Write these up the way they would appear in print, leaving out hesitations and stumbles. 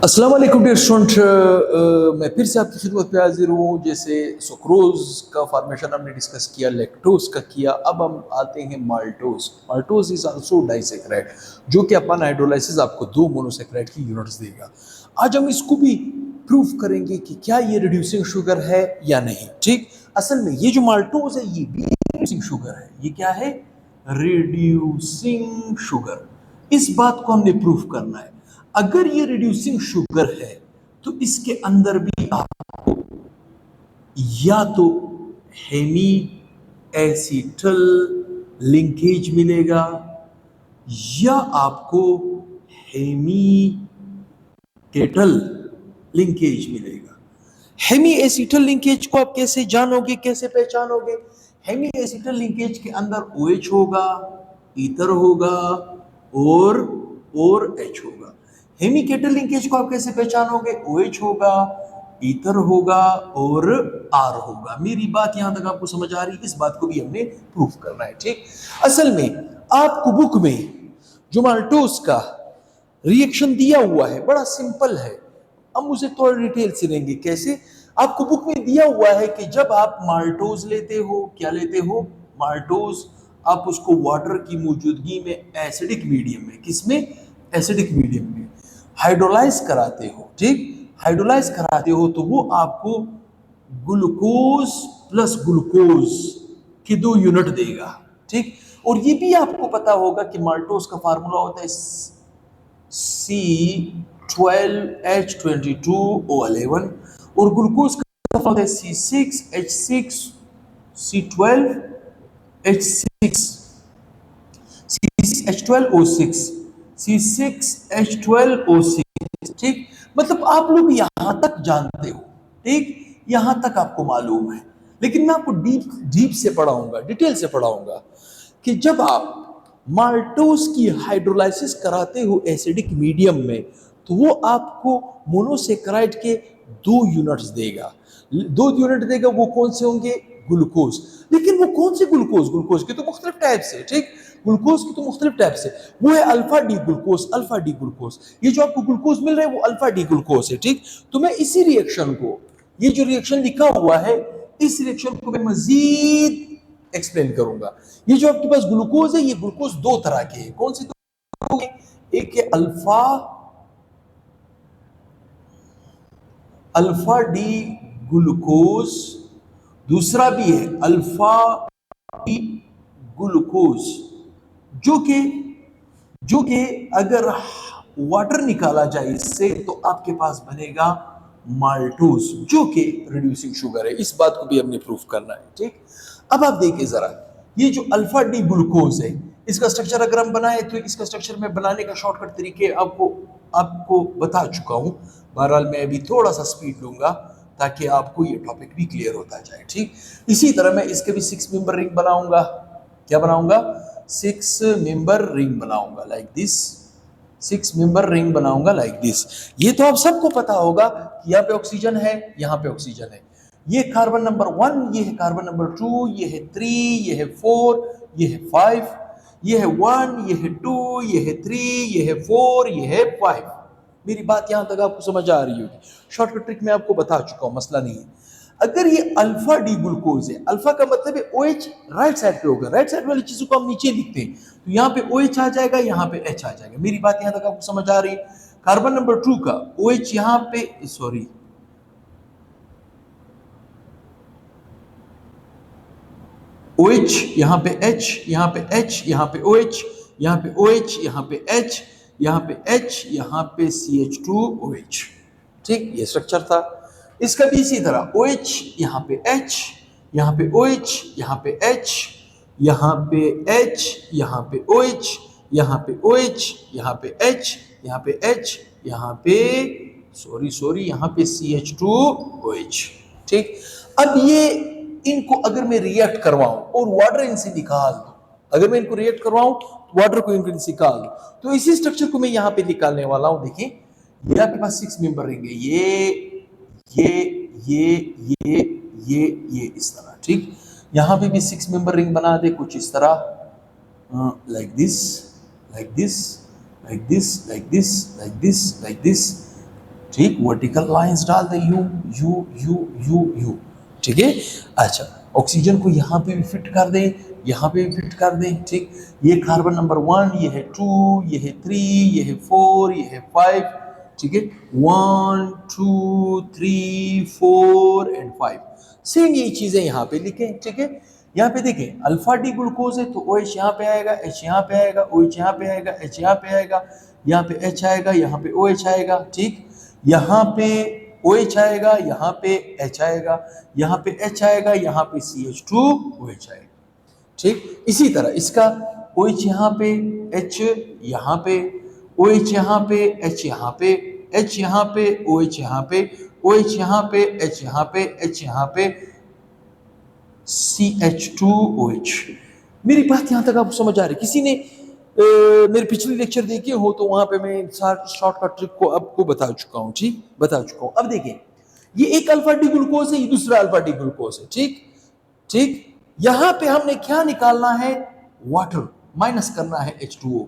अस्सलाम वालेकुम dear student, मैं फिर से आपकी खिदमत पे हाजिर हूँ। जैसे सुक्रोज का फॉर्मेशन हमने डिस्कस किया, लैक्टोज का किया, अब हम आते हैं maltose. Maltose is also disaccharide, जो कि अपन हाइड्रोलाइसिस आपको दो मोनोसेक्राइड की यूनिट्स देगा। आज हम इसको भी प्रूफ करेंगे कि क्या ये रिड्यूसिंग शुगर है या नहीं। ठीक, असल में ये जो माल्टोज है ये भी रिड्यूसिंग शुगर है। ये क्या है? Reducing sugar. इस बात को हमने प्रूफ करना है। अगर ये रिड्यूसिंग शुगर है तो इसके अंदर भी आपको या तो हेमी एसिटल लिंकेज मिलेगा या आपको हेमी केटल लिंकेज मिलेगा। हेमी एसिटल लिंकेज को आप कैसे जानोगे, कैसे पहचानोगे? हेमी एसिटल लिंकेज के अंदर OH होगा, ईथर होगा और H होगा। हेमी केटल लिंकेज को आप कैसे पहचानोगे? OH होगा, ईथर होगा और R होगा। मेरी बात यहां तक आपको समझ आ रही? इस बात को भी हमने प्रूफ करना है। ठीक, असल में आपको बुक में जो माल्टोज का रिएक्शन दिया हुआ है बड़ा सिंपल है। हम उसे थोड़ा डिटेल से लेंगे। कैसे? आपको बुक में दिया हुआ है कि जब आप माल्टोज लेते हो, क्या लेते हो? माल्टोज। आप उसको वाटर की मौजूदगी में एसिडिक मीडियम में, किसमें? एसिडिक मीडियम में हाइड्रोलाइज कराते हो। ठीक, हाइड्रोलाइज कराते हो तो वो आपको ग्लूकोज प्लस ग्लूकोज की 2 यूनिट देगा। ठीक, और ये भी आपको पता होगा कि माल्टोज का फार्मूला होता है C12H22O11 और ग्लूकोज का होता है C6H6C12H6 C6H12O6 C6H12O6। ठीक, मतलब आप लोग यहां तक जानते हो। ठीक, यहां तक आपको मालूम है, लेकिन मैं आपको डीप से पढ़ाऊंगा, डिटेल से पढ़ाऊंगा कि जब आप माल्टोज की हाइड्रोलाइसिस कराते हो एसिडिक मीडियम में तो वो आपको मोनोसेक्राइड के 2 यूनिट्स देगा। 2 यूनिट देगा, वो कौन से होंगे? ग्लूकोज। लेकिन वो कौन से ग्लूकोज? ग्लूकोज के तो मुख्तलिफ टाइप्स है। ठीक, ग्लूकोज की तो मुख्तलिफ टाइप्स है। वो है alpha D glucose, alpha D glucose. ये जो आपको ग्लूकोज मिल रहा है वो अल्फा डी ग्लूकोज है। ठीक, तो मैं इसी रिएक्शन को, ये जो रिएक्शन लिखा हुआ है, इस रिएक्शन को मैं मजीद एक्सप्लेन करूंगा। ये जो आपके पास ग्लूकोज है, ये ग्लूकोज 2 तरह के हैं। कौन से दो? एक है अल्फा डी ग्लूकोज, दूसरा भी है अल्फा डी ग्लूकोज, जो कि अगर वाटर निकाला जाए इससे तो आपके पास बनेगा माल्टोज, जो कि रिड्यूसिंग शुगर है। इस बात को भी हमने प्रूफ करना है। ठीक, अब आप देखिए जरा, ये जो अल्फा डी ग्लूकोज है, इसका स्ट्रक्चर अगर हम बनाए तो इसका स्ट्रक्चर में बनाने का शॉर्टकट तरीके आपको बता चुका हूं। बहरहाल मैं अभी थोड़ा सा स्पीड लूंगा ताकि आपको ये टॉपिक भी क्लियर होता जाए। ठीक, इसी तरह मैं इसके भी 6 मेंबर रिंग बनाऊंगा। क्या बनाऊंगा? 6 मेंबर रिंग बनाऊंगा लाइक दिस। 6 मेंबर रिंग बनाऊंगा लाइक दिस। ये तो आप सबको पता होगा कि यहाँ पे ऑक्सीजन है, यहाँ पे ऑक्सीजन है। ये कार्बन नंबर 1, ये है कार्बन नंबर 2, ये है 3, ये है 4, ये है 5, ये है 1, ये है 2, ये है 3, ये है 4, ये है 5। मेरी बात यहां तक आपको समझ आ रही होगी। शॉर्टकट ट्रिक मैं आपको बता चुका हूं, मसला नहीं है। अगर ये अल्फा डी ग्लूकोज है, अल्फा का मतलब है OH राइट साइड पे होगा। राइट साइड वाली चीजों को हम नीचे लिखते हैं तो यहाँ पे OH आ जाएगा, यहाँ पे H आ जाएगा। मेरी बात यहां तक आपको समझ आ रही है? कार्बन नंबर 2 का OH यहाँ पे, सॉरी, OH यहाँ पे H, यहाँ पे H, यहाँ पे OH, यहाँ पे OH, यहाँ पे H, यहाँ पे H, यहाँ पे CH2OH। ठीक, ये स्ट्रक्चर था। इसका भी इसी तरह OH, यहाँ पे H, यहाँ पे OH, यहाँ पे H, यहाँ पे H, यहाँ पे OH, यहाँ पे OH, यहाँ पे H, यहाँ पे H, यहाँ पे सॉरी यहाँ पे CH2OH। ठीक, अब ये इनको अगर मैं रिएक्ट करवाऊं और वाटर इनसे निकाल दूं, अगर मैं इनको रिएक्ट करवाऊं वाटर को इनको निकाल दूं, तो इसी स्ट्रक्चर को मैं यहां पे निकालने वाला हूं। देखिए, ये आपके पास 6 मेंबर रिंग है, ये इस तरह। ठीक, यहां पे भी 6 मेंबर रिंग बना दे कुछ इस तरह, like this, like this, like this, like this, like this, like this, ठीक, वर्टिकल लाइंस डाल दे, U U U U U, ठीक है। अच्छा, ऑक्सीजन को यहाँ पे भी फिट कर दें, यहाँ पे भी फिट कर दें, ठीक। ये कार्बन नंबर 1, ये है 2, ये है 3, ये है 4, ये है 5, ठीक है। 1 2 3 4 एंड 5। सेम ये चीजें यहाँ पे लिखें, ठीक है। यहाँ पे देखें अल्फा डी ग्लूकोज है तो OH यहाँ पे आएगा, H यहाँ पे आएगा, OH यहाँ पे आएगा, H यहाँ पे आएगा, यहाँ पे H आएगा, यहाँ पे OH आएगा, ठीक। यहाँ पे OH आएगा, यहाँ पे H आएगा, यहाँ पे H आएगा, यहाँ पे CH2OH आएगा, ठीक। इसी तरह इसका OH यहाँ पे, H यहाँ पे, OH यहाँ पे, H यहाँ पे, H यहाँ पे, OH यहाँ पे, OH यहाँ पे, H यहाँ पे, H यहाँ पे, CH2OH। मेरी बात यहाँ तक आपको समझ आ रही? किसी ने मेरे पिछले लेक्चर देखे हो तो वहां पे मैं शॉर्टकट ट्रिक को आपको बता चुका हूँ, ठीक, बता चुका हूँ। अब देखिए ये एक अल्फा डी ग्लूकोज है, ये दूसरा अल्फा डी ग्लूकोज है, ठीक ठीक। यहां पे हमने क्या निकालना है? वाटर, माइनस करना है H2O।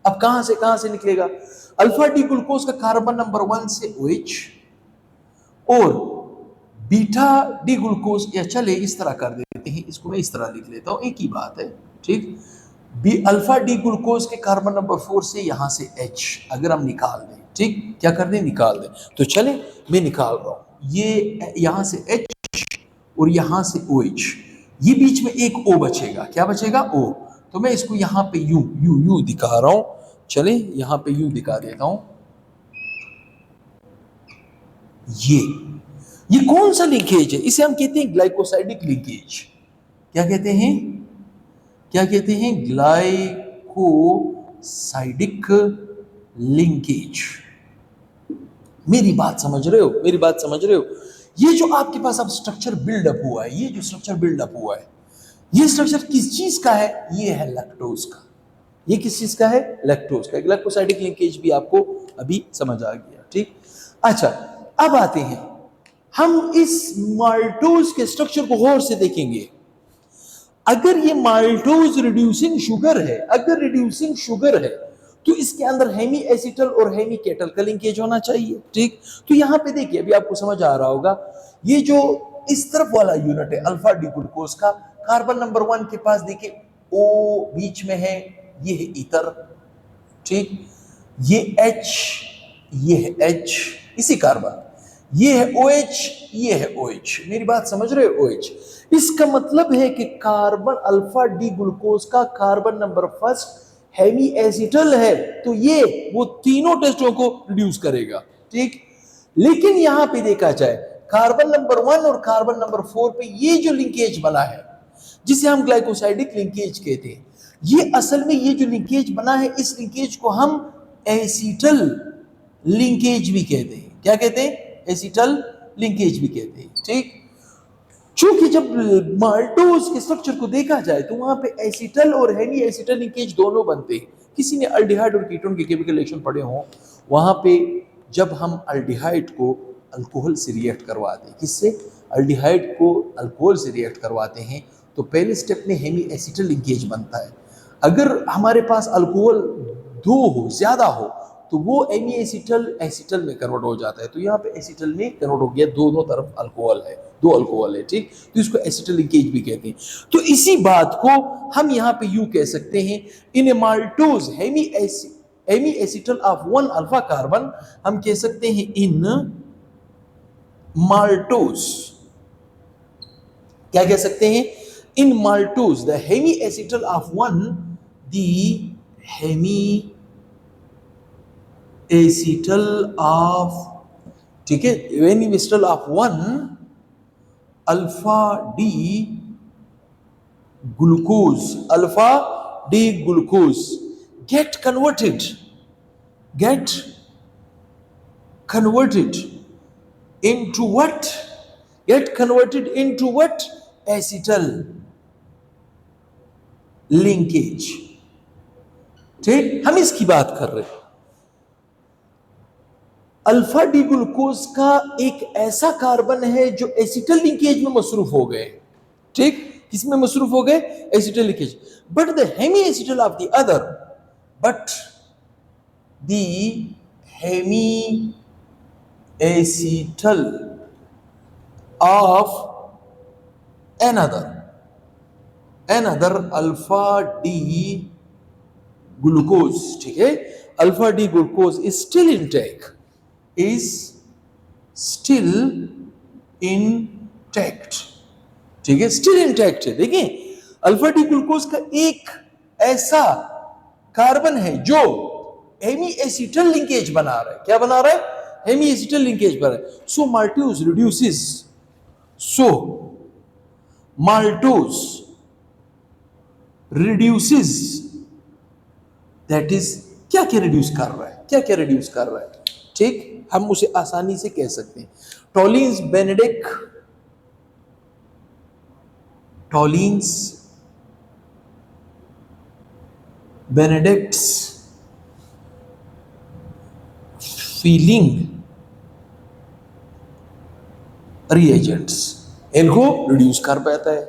अब कहां से निकलेगा? अल्फा डी ग्लूकोज का कार्बन नंबर 1 से OH और बीटा डी ग्लूकोज, या चले इस तरह कर देते हैं, इसको मैं इस तरह लिख लेता हूं, एक ही बात है, ठीक। अल्फा डी ग्लूकोज के कार्बन नंबर 4 से यहां से H अगर हम निकाल दें, ठीक, क्या कर दें? निकाल दें। तो चले मैं निकाल रहा हूं, ये यहां से H और यहां से OH, ये बीच में एक O बचेगा, क्या बचेगा? O। तो मैं इसको यहां पे यू यू यू दिखा रहा हूं, चले यहां पे यू दिखा देता हूं। ये कौन सा लिंकेज है? इसे हम कहते हैं ग्लाइकोसाइडिक लिंकेज। क्या कहते हैं? क्या कहते हैं? Glycosidic linkage. मेरी बात समझ रहे हो? मेरी बात समझ रहे हो? ये जो आपके पास अब स्ट्रक्चर बिल्डअप हुआ है, ये जो स्ट्रक्चर बिल्डअप हुआ है, ये स्ट्रक्चर किस चीज का है? ये है लैक्टोज का। ये किस चीज का है? लैक्टोज का। ग्लाइकोसाइडिक लिंकेज भी आपको अभी समझ आ गया, ठीक। अच्छा, अब आते हैं हम इस माल्टोज के स्ट्रक्चर को गौर से देखेंगे। अगर ये माल्टोज रिड्यूसिंग शुगर है, अगर रिड्यूसिंग शुगर है तो इसके अंदर हेमी एसिटल और हेमी केटल का लिंकेज होना चाहिए, ठीक। तो यहां पे देखिए, अभी आपको समझ आ रहा होगा, ये जो इस तरफ वाला यूनिट है अल्फा डी ग्लूकोज का, कार्बन नंबर 1 के पास देखिए O बीच में है, ये है ईथर, ठीक। ये H, ये है H, इसी कार्बन, ये है OH, ये है OH। मेरी बात समझ रहे हो? OH। इसका मतलब है कि कार्बन अल्फा डी ग्लूकोज का कार्बन नंबर 1 हेमी एसिटल है, तो ये वो तीनों टेस्टों को रिड्यूस करेगा, ठीक। लेकिन यहां पे देखा जाए कार्बन नंबर 1 और कार्बन नंबर 4 पे ये जो लिंकेज बना है, जिसे हम ग्लाइकोसाइडिक लिंकेज कहते हैं, ये असल में ये जो लिंकेज बना है, इस लिंकेज को हम एसिटल लिंकेज भी कहते हैं। क्या कहते हैं? एसिटल लिंकेज भी कहते हैं, ठीक। चूंकि जब माल्टोज के स्ट्रक्चर को देखा जाए तो वहां पे एसिटल और हेमी एसिटल लिंकेज दोनों बनते हैं। किसी ने अल्डिहाइड और कीटोन के केमिकल रिएक्शन पढ़े हों, वहां पे जब हम अल्डिहाइड को अल्कोहल से रिएक्ट करवाते हैं, किससे? अल्डिहाइड को अल्कोहल से रिएक्ट करवाते हैं, तो पहले स्टेप में हेमी एसिटल लिंकेज बनता है। अगर हमारे पास अल्कोहल 2 हो, ज्यादा हो, तो वो हेमी एसिटल में कन्वर्ट हो जाता है। तो यहाँ पे एसिटल में कन्वर्ट हो गया, दोनों तरफ अल्कोहल है, 2 अल्कोहल है, ठीक। तो इसको एसिटल लिंकेज भी कहते हैं। तो इसी बात को हम यहाँ पे यूं कह सकते हैं, in maltose Hemy acetal of 1 alpha carbon, हम कह सकते हैं इन माल्टोज, क्या कह सकते हैं? In maltose the Hemy acetal of 1, the Hemy acetal of, ठीक है, Hemy acetal of 1 alpha D glucose, alpha D glucose get converted into what? Get converted into what? Acetal linkage, ठीक। हम इसकी बात कर रहे हैं। अल्फा डी ग्लूकोज का एक ऐसा कार्बन है जो एसिटल लिंकेज में मसरूफ हो गए, ठीक। किसमें मसरूफ हो गए? Acetal linkage. But the Hemy acetal of the other, but the hemi acetal of another alpha D glucose, ठीक है, alpha D glucose is still intact, ठीक है, स्टिल इंटैक्ट है। देखिए अल्फा डी ग्लूकोज का एक ऐसा कार्बन है जो हेमी एसिटल लिंकेज बना रहा है। क्या बना रहा है? हेमी एसिटल लिंकेज बना रहा है। So maltose reduces, that is क्या क्या रिड्यूस कर रहा है, क्या क्या रिड्यूस कर रहा है, ठीक, हम उसे आसानी से कह सकते हैं टॉलिन्स बेनेडिक्ट्स फीलिंग रिएजेंट्स इनको रिड्यूस कर पाता है।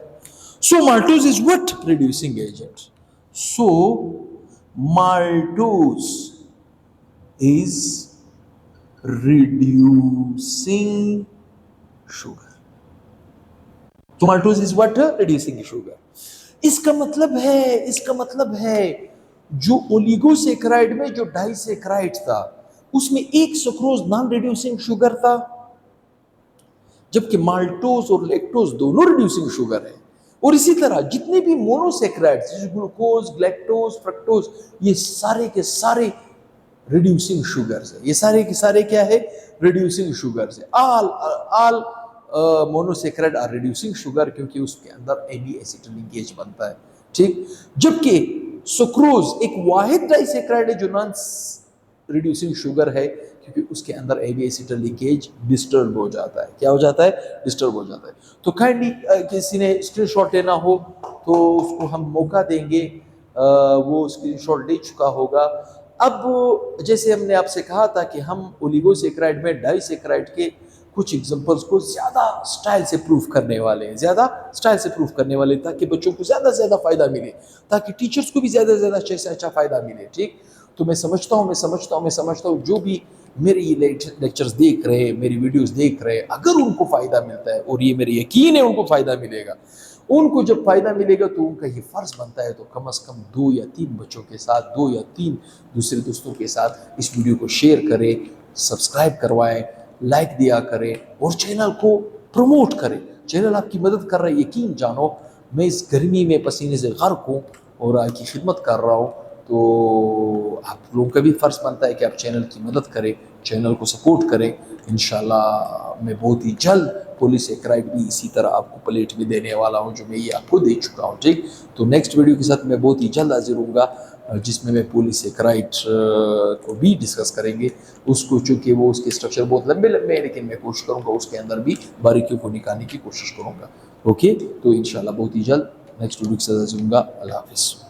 So maltose is what? Reducing agent. So maltose is reducing sugar. तो maltose is what? Reducing sugar. इसका मतलब है जो ओलिगोसेक्राइड में जो डाइसेक्राइड था उसमें एक सुक्रोज नॉन रिड्यूसिंग शुगर था, जबकि माल्टोज और लैक्टोज दोनों रिड्यूसिंग शुगर है। और इसी तरह जितने भी मोनोसेक्राइड्स जैसे ग्लूकोज, लैक्टोज, फ्रक्टोज, ये सारे के सारे रिड्यूसिंग शुगर्स है। ये सारे के सारे क्या है? रिड्यूसिंग शुगर्स है। All monosaccharide are reducing sugar, क्योंकि उसके अंदर एबी एसिटिल लिंकेज बनता है, ठीक। जबकि सुक्रोज एक वाहिद डाइसेक्राइड है जो नॉन रिड्यूसिंग शुगर है, क्योंकि उसके अंदर एबी एसिटिल लिंकेज डिस्टर्ब हो जाता है। क्या हो जाता है? डिस्टर्ब हो जाता है। तो काइंडली किसी ने स्क्रीनशॉट लेना हो तो उसको हम मौका देंगे, वो स्क्रीनशॉट ले चुका होगा। अब जैसे हमने आपसे कहा था कि हम ओलिगोसेक्राइड में डाइसेक्राइड के कुछ एग्जांपल्स को ज़्यादा स्टाइल से प्रूफ करने वाले हैं, ताकि बच्चों को ज़्यादा से ज़्यादा फ़ायदा मिले, ताकि टीचर्स को भी ज़्यादा से ज़्यादा अच्छे से अच्छा फ़ायदा मिले, ठीक। तो मैं समझता हूँ जो भी मेरे ये लेक्चर्स देख रहे हैं, मेरी वीडियोस देख रहे हैं, अगर उनको फ़ायदा मिलता है, और ये मेरे यकीन है उनको फ़ायदा मिलेगा, उनको जब फ़ायदा मिलेगा तो उनका ये फ़र्ज़ बनता है तो कम से कम 2 या 3 बच्चों के साथ, 2 या 3 दूसरे दोस्तों के साथ इस वीडियो को शेयर करें, सब्सक्राइब करवाएं, लाइक दिया करें और चैनल को प्रमोट करें। चैनल आपकी मदद कर रहा है, यकीन जानो। मैं इस गर्मी में पसीने से गर्क हूँ और आपकी खिदमत कर रहा हूँ, तो आप लोगों का भी फ़र्ज़ बनता है कि आप चैनल की मदद करें, चैनल को सपोर्ट करें। इंशाल्लाह मैं बहुत ही जल्द पॉलीसेकेराइड भी इसी तरह आपको प्लेट में देने वाला हूं, जो मैं ये आपको दे चुका हूं, ठीक। तो नेक्स्ट वीडियो के साथ मैं बहुत ही जल्द हाजिर होऊंगा, जिसमें मैं पॉलीसेकेराइड को भी डिस्कस करेंगे। उसको चूँकि वो उसके स्ट्रक्चर बहुत लंबे हैं, लेकिन मैं कोशिश करूँगा उसके अंदर भी बारीकियों को निकालने की कोशिश करूँगा। ओके, तो इंशाल्लाह बहुत ही जल्द नेक्स्ट वीडियो के साथ हाजिर होऊंगा। अल्लाह हाफिज़।